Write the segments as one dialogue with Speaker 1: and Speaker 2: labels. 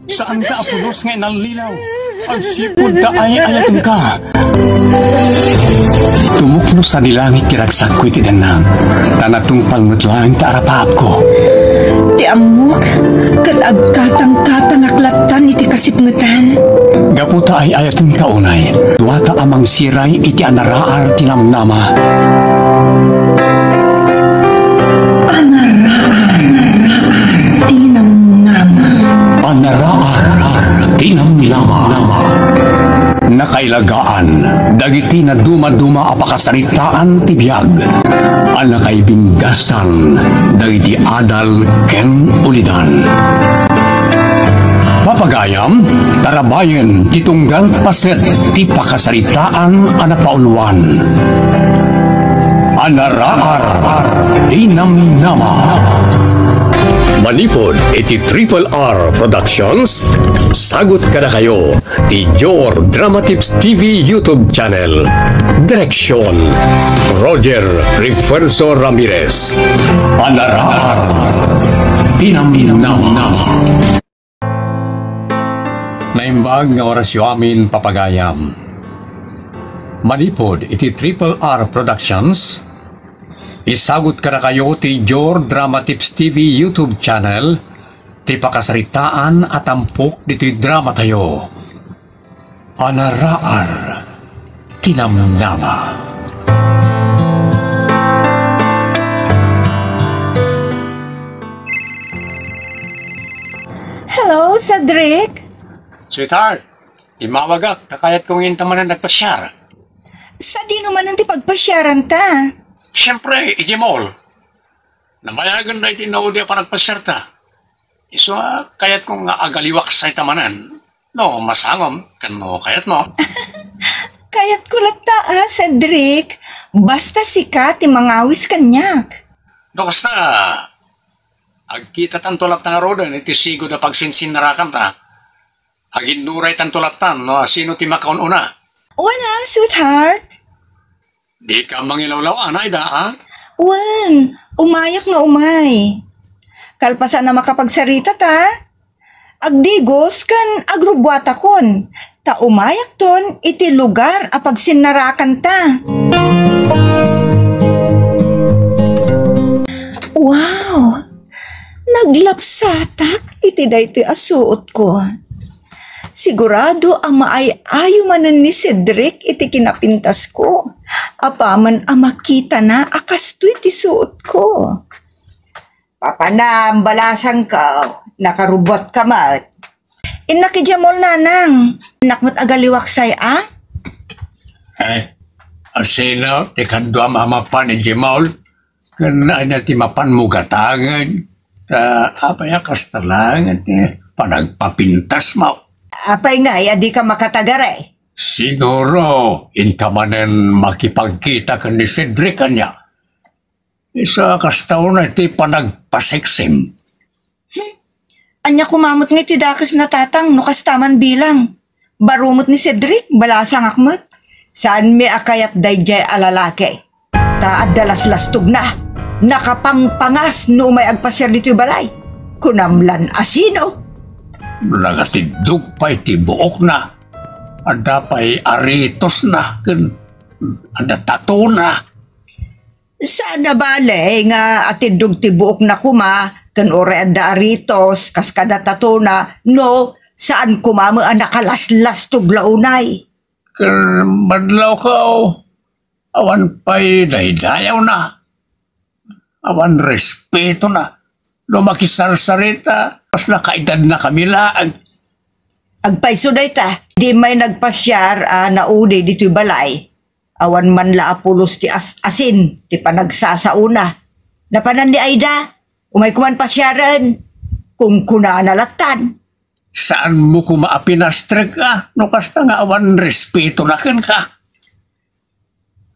Speaker 1: Saan ka apulos nga inalilaw? Ang sipod da ay ayatong ka. Tumukno sa dilangit kiragsak ko'y tidanang. Tanatong palngutlang taarapahap ko.
Speaker 2: Ti amok, kalagkatang-katang aklatan iti kasipngutan.
Speaker 1: Gaputa ay ayatong kaunay. Duwata amang siray iti anaraar tinamnama. Anaraar tinamnama. Nakailagaan, dagiti na duma-duma apakasaritaan ti biyag. Anakay binggasan, dagiti adal ken ulidan. Papagayam, tarabayen, titunggal paset, ti pakasaritaan anapauluan. Anaraar tinamnama. Manipod iti Triple R Productions. Sagot ka na kayo ti Your Dramatips TV YouTube channel. Direksyon Roger Refuerzo Ramirez. Anaraar tinamnama. Naimbag nga orasyo amin papagayam. Manipod iti Triple R Productions. Isagot ka na kayo ti Your Dramatips TV YouTube channel. Ti pakasaritaan at tampok dito'y drama tayo. Anaraar tinamnama.
Speaker 2: Hello, Cedric?
Speaker 1: Sweetheart, imawagak, takayat kong intamanan nagpasyar.
Speaker 2: Sa di naman ang ti pagpasyaran ta?
Speaker 1: Siyempre, ijimol. Namayagan na itinaudi para nagpasyar ta. Iso, kayat kong agaliwak sa itamanan. No, masangom, kano kayat mo.
Speaker 2: Kayat kulat ta Cedric. Basta sikat imangawis kanyak.
Speaker 1: No, kasta, agkita tantulat ng rodan, iti sigo na pagsinsinarakan ta. Aginuray tantulatan, no, sino ti makaon una?
Speaker 2: Wala, sweetheart.
Speaker 1: Di ka mangilawlaw, anay da, ha?
Speaker 2: Wan, umayak nga umay. Kalpasan na makapagsarita ta. Agdigos kan agrubwata kon. Ta umayak ton iti lugar apag sinarakan ta. Wow! Naglapsatak iti daytoy asuot ko. Sigurado ang maayayo manan ni Cedric iti kinapintas ko. Apaman ang makita na akas to iti suot ko. Papanam, balasang ka. Nakarubot ka mat. Inakijamol nanang. Nakmat agaliwaksay
Speaker 1: Asino, ti kadwa mamapan ni Jimol. Kana na ti mapan mo gatangan. Ta, apaya kastalangan ti panagpapintas mo.
Speaker 2: Apay nga, di ka makatagare.
Speaker 1: Siguro, intamanen makipagkita ka ni Cedric kanya. Isa kastaw na iti panagpasiksim.
Speaker 2: Anya kumamot nga iti dakas na tatang no kastaman bilang. Barumot ni Cedric, balasang akmat. Saan may akayat dayjay alalake? Taad dalas-lastog na. Nakapangpangas no may agpasyar dito'y balay. Kunamlan asino.
Speaker 1: Nagatidog pa iti buok na. Ada pa'y aritos na. Ada tato na.
Speaker 2: Sana bale nga atidog ti buok na kuma kan ore ada aritos kas kada tato na no saan kumama ang nakalaslas tuglaunay.
Speaker 1: Madlaw ka awan pa'y daydayaw na. Awan respeto na. Lumakisarsarita. Pas nakaedad na kami laang.
Speaker 2: Agpaiso day ta, di may nagpasyar naudi dito'y balay. Awan man la apulos ti asin, ti panagsasauna. Napanan ni Aida, umay kuman pasyaran. Kung kuna nalatan.
Speaker 1: Saan mo kumaapinastrek ka? No kasta nga awan respeto na ka.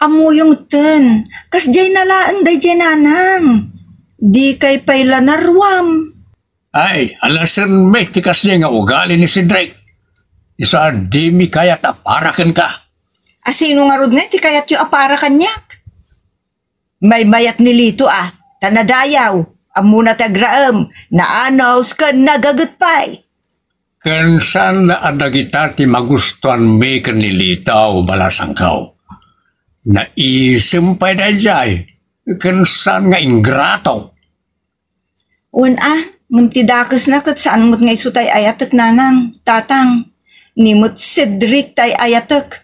Speaker 2: Amo yung ten, kas jay nalaan day jay nanang. Di kay payla narwam.
Speaker 1: Ay, alasan may tikas niya nga ugali ni Cedric. Isa di mi kayat aparakan ka.
Speaker 2: Asino nga rod nga, ti kayat yung apara kanyak. May mayat ni Lito tanadayaw, amuna tagraam, naanaws ka nagagutpay.
Speaker 1: Kansan na adagita ti magustuhan may kanilitaw balasangkaw. Naisimpay na jay, kansan nga ingrato.
Speaker 2: Ngam tidakas na kat saan mo't nga iso tay ayatek nanang, tatang. Nimot Cedric tay ayatek.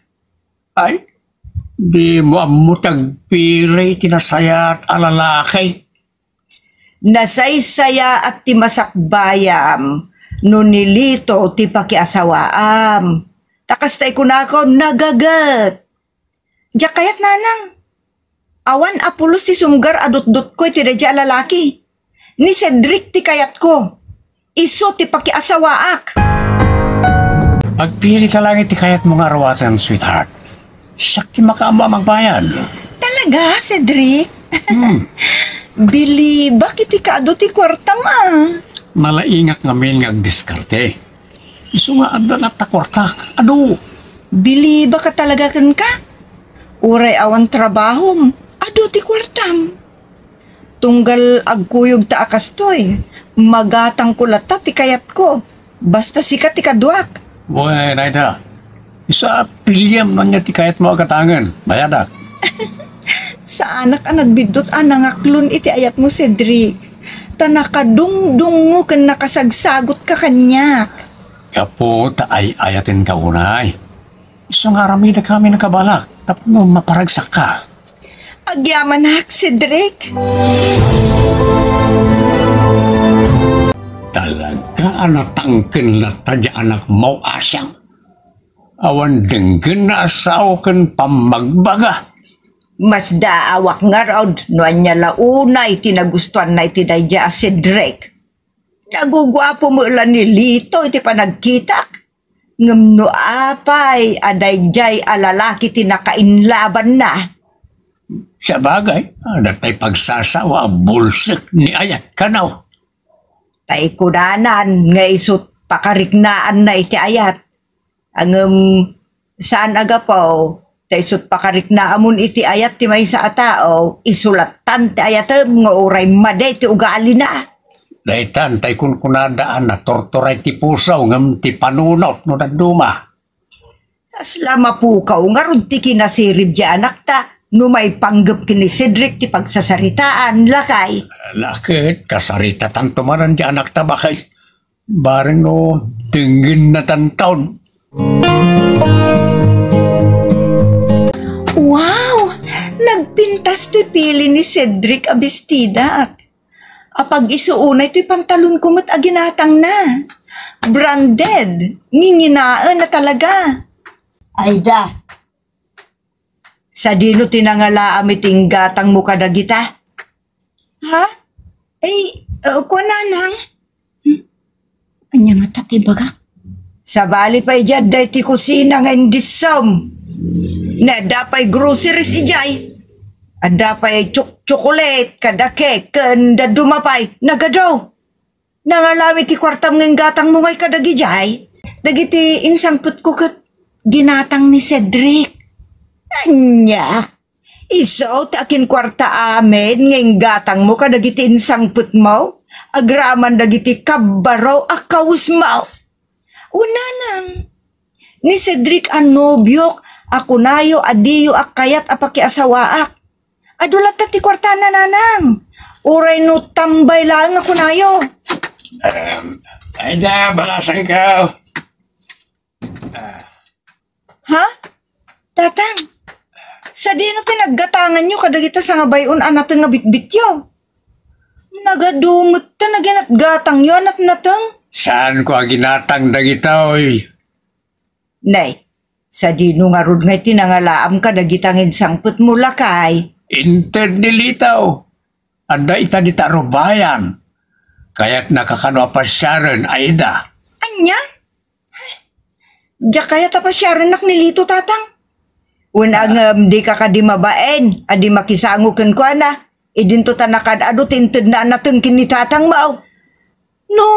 Speaker 1: Ay, di mo amutag pilay tinasayat alalakay.
Speaker 2: Nasaysaya at ti masakbayam, no nilito ti pakiasawaam. Takas tay kunakaw nagagat. Diyak kayat nanang. Awan apulos ti sumgar adot-dot ko'y ti radya lalaki. Ni Cedric ti kayat ko. Iso ti pakiasawaak.
Speaker 1: Pagpili ka lang iti kayat mong arawatan, sweetheart. Siyak ti makaamba magbayan.
Speaker 2: Talaga, Cedric? Bili, bakit ikaado ti kwarta ma?
Speaker 1: Malaingak ngamin nga diskarte. Iso nga anda na takwarta. Ado?
Speaker 2: Bili, baka talaga kan ka? Uray awan trabahom. Ado ti kwartam. Tunggal agkuyog ta akastoy. Magatang kulata ti kayat ko. Basta sikat ti kadwak.
Speaker 1: Boy, Naida. Isa pilyam na niya ti kayat mo agatangan. Bayada.
Speaker 2: Sa anak ang nagbidot nangaklon iti ayat mo, Cedric. Tanakadungdungo kan nakasagsagot ka kanyak.
Speaker 1: Kapo ta ay ayatin ka unay. Iso nga ramida kami nakabalak. Tapno maparagsak ka.
Speaker 2: Agyaman hak, Cedric.
Speaker 1: Talaga natangkin na tadya anak mo asyang. Awan denggen na asaw kan pamagbaga.
Speaker 2: Mas daawak nga raod no anya launa iti nagustuhan na iti dayja Cedric. Nagugwapo mo lang ni Lito iti panagkitak. Ngam no apay adayjay alalaki ti nakainlaban na.
Speaker 1: Sa bagay, datay pagsasawa bulsik ni ayat kanaw.
Speaker 2: Tay kudanan nga isut pakariknaan na iti ayat. Ang saan agapaw, tay isut pakariknaan mun iti ayat ti may sa tao, isulatan ti ayatem nga uray maday ti ugali na.
Speaker 1: Daytan tay kunkunadaan na torturay ti pusaw ngam ti panunot no daduma.
Speaker 2: Kasla mapukaw nga rod ti kinasirib di anak ta, no may panggap kini Cedric ti pagsasaritaan, lakay.
Speaker 1: Lakit, kasarita tanto manan di anak tabakay. Bareng no, tingin na tantaon.
Speaker 2: Wow! Nagpintas to'y pili ni Cedric abistida. Apag isuunay to'y pantalon kumot aginatang na. Branded. Nginginaan na talaga. Ayda. Sa dino tinangalaam iting gatang mo kadagita. Ha? Ay, kuha nanang. Anya nga tatibagak. Sa bali pa'y jaday ti kusina nga indisom. Na dapay groceries ijay. Adapay chocolate, kada cake, kanda dumapay, nagadaw. Nangalami ti kwartam ng gatang mo ngay kadagi jay. Dagiti insangput ko kat ginatang ni Cedric. Anya, iso takin kwarta amin ng gatang mo kadagiti insangput mo. Agraman dagiti kabaraw akawus mo. Unanan, ni Cedric anobyok, ako nayo adiyo akayat apakiasawaak. Adulat ti kwarta na nanang. Uray no tambay lang ako nayo.
Speaker 1: Ayda, balasan ka.
Speaker 2: Ha? Tatang, sa dino tinaggatangan nyo kadagita sa nga bayon anak nga bitbityo. Nagadumot ta naginat gatang yun at natang.
Speaker 1: Saan ko aginatang dagitaw?
Speaker 2: Nay, sa dino nga rod nga tinangalaam ka dagitangin sangput mo lakay.
Speaker 1: Inted nilitaw. Ada ita di tarubayan. Kaya't nakakanwa pa siya rin, Aida.
Speaker 2: Anya? Diya kaya tapos siya rin naknilito tatang. Unang di ka kadimabaen, adi makisango kan ko na. Idinto tanakad ado tinted na anatang kinitatang mao. No,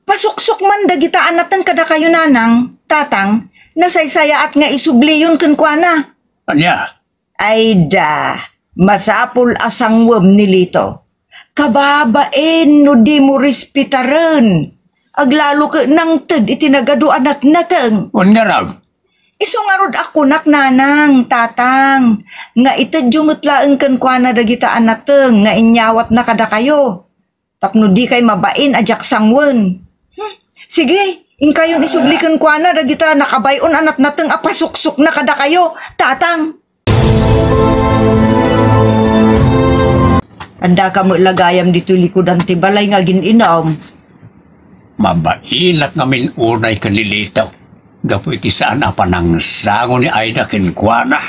Speaker 2: pasuksok man dagitaan natin kada kayo nanang, tatang, nasaysaya at nga isubli yun kan ko na.
Speaker 1: Anya?
Speaker 2: Aida, masapul asang wam nilito. Kababaen no di mo respetaran. Aglalo ka nang ted itinagaduan at nateng.
Speaker 1: On nga raw.
Speaker 2: Iso nga rod ako nak nanang, tatang. Nga itadjungot laeng kan kwa na dagitaan nateng, nga inyawat na kada kayo. Tapno di kay mabain ajak sangwen. Sige, ingkayon isublikan kwa na dagita nakabayon anat nateng apasuksok na kada kayo, tatang. Anda ka mo lagayam dito likodan ti balay nga gininom.
Speaker 1: Mabailat ngamin unay kanilitaw. Gapoy ti saan apa nang sango ni Aida kinkwana.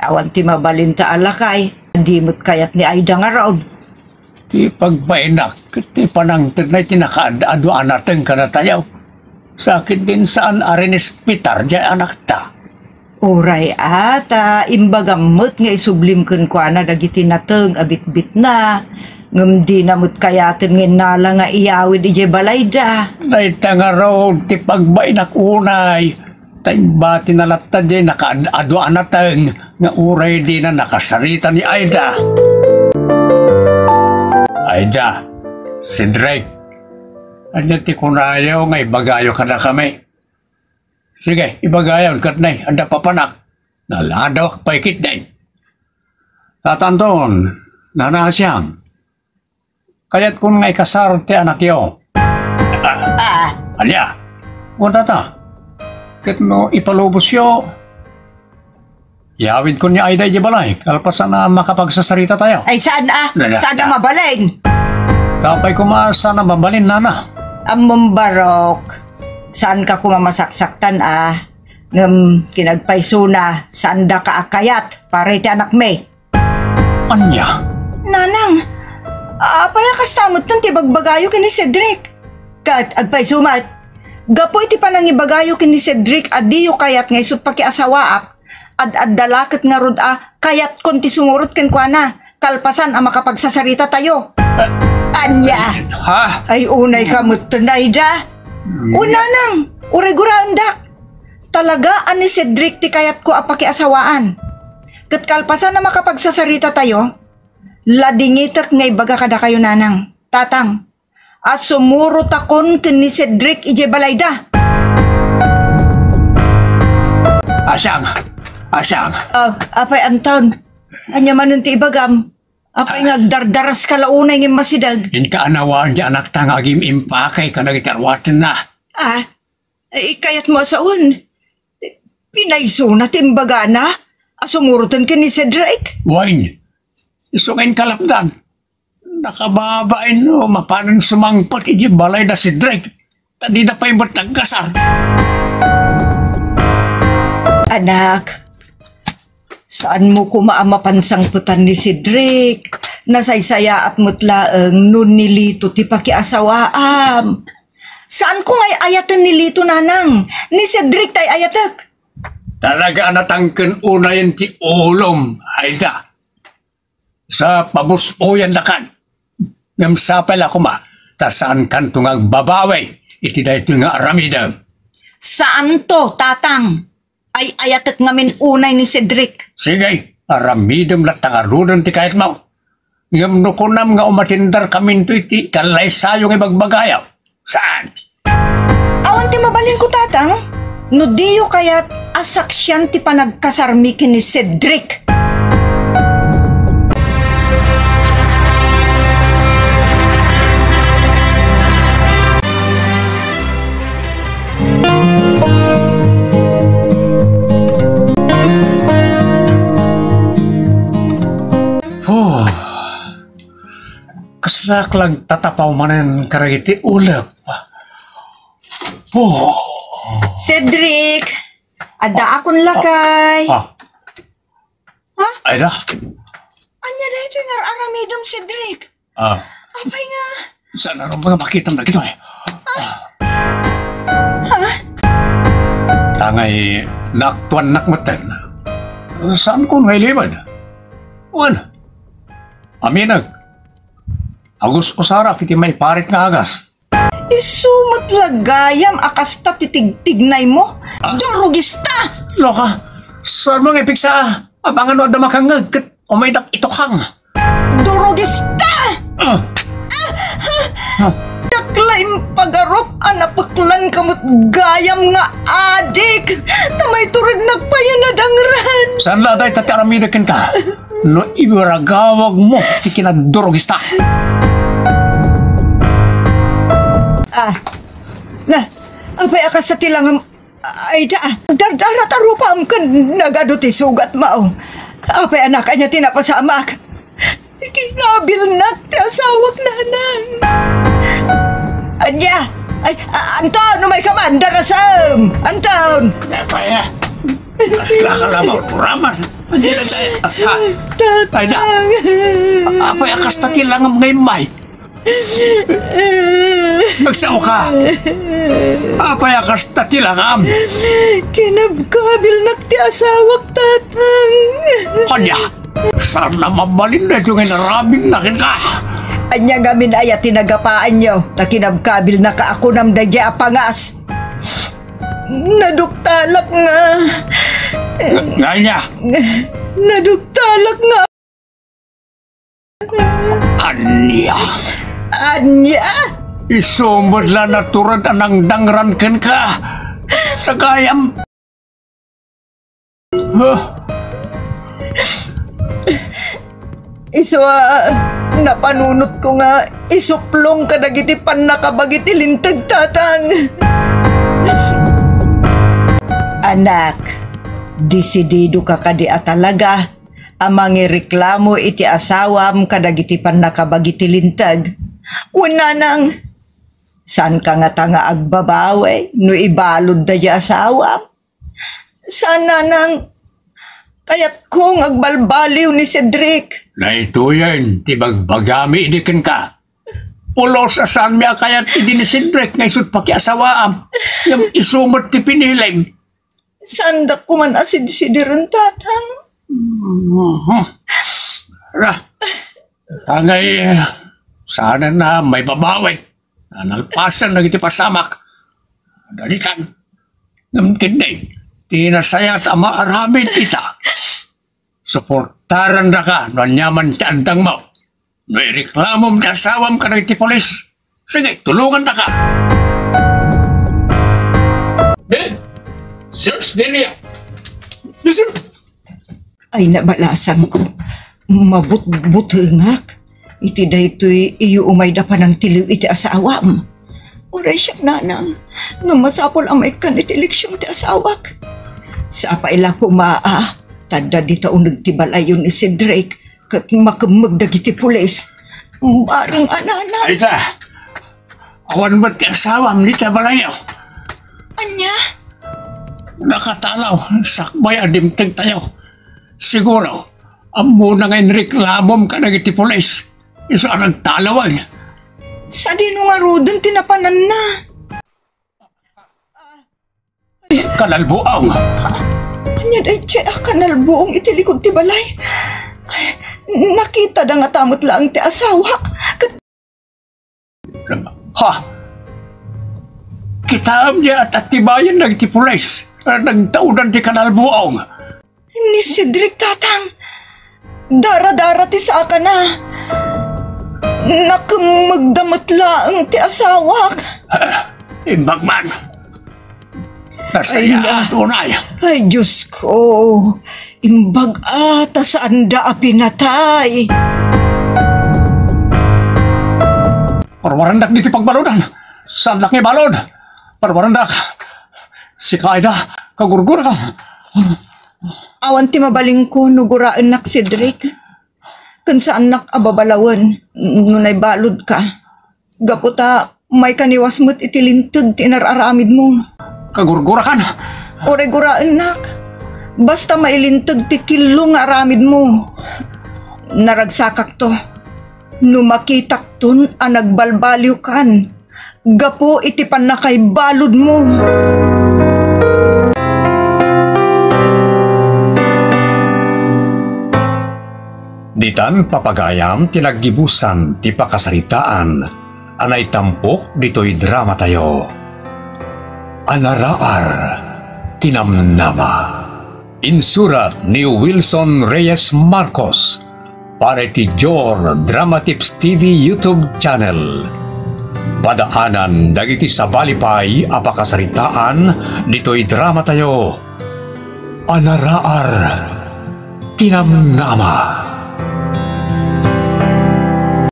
Speaker 2: Awan ti mabalinta alakay. Dimot kayat ni Aida nga raon.
Speaker 1: Ti pagbainak, ti panangtid na tinakaadaan natin ka na tayaw. Sakit din saan arinis pitar dya anak ta.
Speaker 2: Uray ata, imbagamot nga isublim kun kwa na dagiti nateng abit-bit na. Ngam di namot kayatin nga nala nga iyawid ije balayda.
Speaker 1: Naita nga raw, ti pagbainak unay. Taimbati na latta dyan nakaadaan natin nga uray di na nakasarita ni Aida. Aida, si Drake. Ano ti kunayaw nga ibagayo ka na kami. Sige, ibagayon kat na anda papanak. Naladawak paikit na Tatanton, nanasyang. Kaya't kung ngay kasar ti anak yo. Alya, punta ta. Kat mo ipalubos yo. Yawid ko niya Aida balay. Kalpasan na makapagsasarita tayo.
Speaker 2: Ay saan Saan na mabalin?
Speaker 1: Kapay kumasa na mabalin nana.
Speaker 2: Among barok. Saan ka kumamasaksaktan Ngam kinagpaiso na saan da ka akayat para iti anak me.
Speaker 1: Anya?
Speaker 2: Nanang, apaya kastamot ng tibagbagayo kini Cedric. Kat agpaiso mat. Gapo iti panang ibagayo kini Cedric adiyo kayat nga isut pakiasawaak. Ad-dalakit nga rod kayat konti sumurot ken kwa na. Kalpasan ang makapagsasarita tayo. Anya?
Speaker 1: Ha?
Speaker 2: Ay unay kamot tunay da. Una nang, ureguraandak. Talaga ani Cedric ti kayat ko apakiasawaan. Kat kalpasan na makapagsasarita tayo, ladingitak ngay baga kada kayo nanang, tatang. At sumurot akon ken ni Cedric ije balayda.
Speaker 1: Asyang!
Speaker 2: Apay Anton, anya manon ti ibagam. Apay ngagdardaras ka launay ng masidag.
Speaker 1: In kaanawaan di anak tang agim impakay ka nagitarwatin na.
Speaker 2: Kayat mo saun. Pinaiso na timbaga na. Sumurutan ka ni Cedric.
Speaker 1: Wine, isungin kalapdan. Nakababain no, mapanan sumangpat iji balay na si Drake. Tadi na pa imot nagkasar.
Speaker 2: Anak, saan mo kumaamapansang putan ni Cedric? Nasaysaya at mutlaeng nun nilito ti pakiasawaam. Saan ko ngay ayatan nilito nanang? Ni Cedric tay ayatek.
Speaker 1: Talaga natangken unayan ti ulom, Aida. Sa pabusoyan lakan. Ngam sapel ako ma, ta saan kanto nga babaway, iti da ito nga aramidam.
Speaker 2: Saan to, tatang? Ay ayatek ngamin unay ni Cedric.
Speaker 1: Sige, aramidam lat tangarudan ti kahit mo. Ngam nukunam nga umatindar kamin to iti kalay sayo nga bagbagayaw. Saan?
Speaker 2: Awan ti mabalin ko, tatang. No diyo kayat asaksyan ti panagkasarmi ni Cedric.
Speaker 1: Kaslak lang tatapaw manen karagiti ulap.
Speaker 2: Cedric, ada akon lakay.
Speaker 1: Ha? Aida?
Speaker 2: Anya da ito nga aramidom Cedric. Apay nga.
Speaker 1: Saan na rin mga makita na gito Tangay naktuan nakmatan. Saan ko ngay liman? Aminag. Agus usara kiti may parit nga agas.
Speaker 2: Isumot lagayam akasta titig-tignay mo. Durugista!
Speaker 1: Loka, saan mga ipiksa? Abangan mo ada makangag kat umaydak ito kang.
Speaker 2: Durugista! Daklaim pagarop anapaklan kamot gayam nga adik. Tamay turid nagpayanadangran.
Speaker 1: Saan laday tataramidakin ka? No ibaragawag mo, ti kinadurogista.
Speaker 2: Apay akas sa tilang ay dardarat arupam kan nagaduti sugat mao. Apay anak kanya tinapasamak. Kinabil nak ti asawak nanang. Anya, ay Anton, may kamandar asam. Anton.
Speaker 1: Apay Kasla ka lamang, puraman. Hindi na tayo. Ay na. Apay akas tatilang ngay may. Magsaw ka. Apay akas tatilangam.
Speaker 2: Kinabkabil nakti asawak tatang.
Speaker 1: Kanya, sana mabalin na itong inarabing nakin ka.
Speaker 2: Anya gamin ay at tinagapaan nyo. Takinabkabil na ka ako nam dadya apangas. Naduktalak nga.
Speaker 1: Nganya,
Speaker 2: Naduktalak nga.
Speaker 1: Anya.
Speaker 2: Anya?
Speaker 1: Isumod la naturad anang dangran ken ka. Nagayam.
Speaker 2: Napanunot ko nga isuplong ka dagiti pan nakabagiti lintag tatang. Anak, disidido ka kadi talaga amang ireklamo iti asawam kadagiti pan nakabagiti lintag. Una nang, saan ka nga tanga agbabawe no ibalod da di asawam? Sana nang, kayat kong agbalbaliw ni Cedric.
Speaker 1: Na ito yan, tibagbagami idikin ka. Pulos asan mi akayat idi ni Cedric nga isut pakiasawaam. Yung isumot ti piniling.
Speaker 2: Sanda ko man asid-sidiran tatang.
Speaker 1: Tangay, sana na may babawi. Nalpasan na iti pasamak. Dalikan. Ngamtindi. Tinasaya at ama aramid ita. Suportaran na ka no anyaman ti andang mo. No ireklamom ti asawam ka na iti polis. Sige, tulungan na ka. Search Delia. Listen.
Speaker 2: Ay nabalasan ko. Mabut-butengak. Iti daytoy iyo umay da pa ng tiliw iti asawam. Uray siya nanang. Nga masapol amay kan iti leksyon ti asawak. Sa paila ko maa. Tada dita unag tibalayon ni Cedric. Kat makamag dagiti pulis. Barang anana.
Speaker 1: Ay ta. Awan ba't ti asawam ni tabalayaw?
Speaker 2: Anya?
Speaker 1: Nakatalaw, sakbay adimteng tayo. Siguro, amo na ngayon reklamom ka na iti polis. Iso ang talawan.
Speaker 2: Sa di nga rudan tinapanan na.
Speaker 1: Kanalbuang.
Speaker 2: Anya day kanalbuong iti likod ti balay. Ay, nakita da nga tamot lang ti asawak.
Speaker 1: Ha? Kitaam niya at atibayan ng iti polis. Nagtaudan ti kanalbuang.
Speaker 2: Ni Cedric tatang. Dara-dara ti saka na. Nakamagdamot lang ti asawak.
Speaker 1: Imbagman. Nasaya tunay.
Speaker 2: Ay, Diyos ko. Imbag ata sa anda pinatay.
Speaker 1: Parwarandak diti pagbaludan. Saan laki balod? Parwarandak. Si Kaida, kagurgura ka.
Speaker 2: Awan ti mabaling ko nuguraan nak Cedric. Kan saan nak ababalawan nunay balod ka. Gaputa may kaniwas mo't itilintag tinararamid mo.
Speaker 1: Kagurgura ka na.
Speaker 2: Oray guraan nak. Basta mailintag ti kilo nga aramid mo. Naragsakak to. Numakitak ton ang nagbalbaliw kan. Gapo iti pan na kay balod mo.
Speaker 3: Ditan papagayam tinaggibusan ti pakasaritaan anay tampok dito'y drama tayo. Alaraar tinamnama. Insurat ni Wilson Reyes Marcos para ti Jor Drama Tips TV YouTube channel. Padaanan dagiti sa balipay apakasaritaan ditoy drama tayo. Anaraar tinamnama.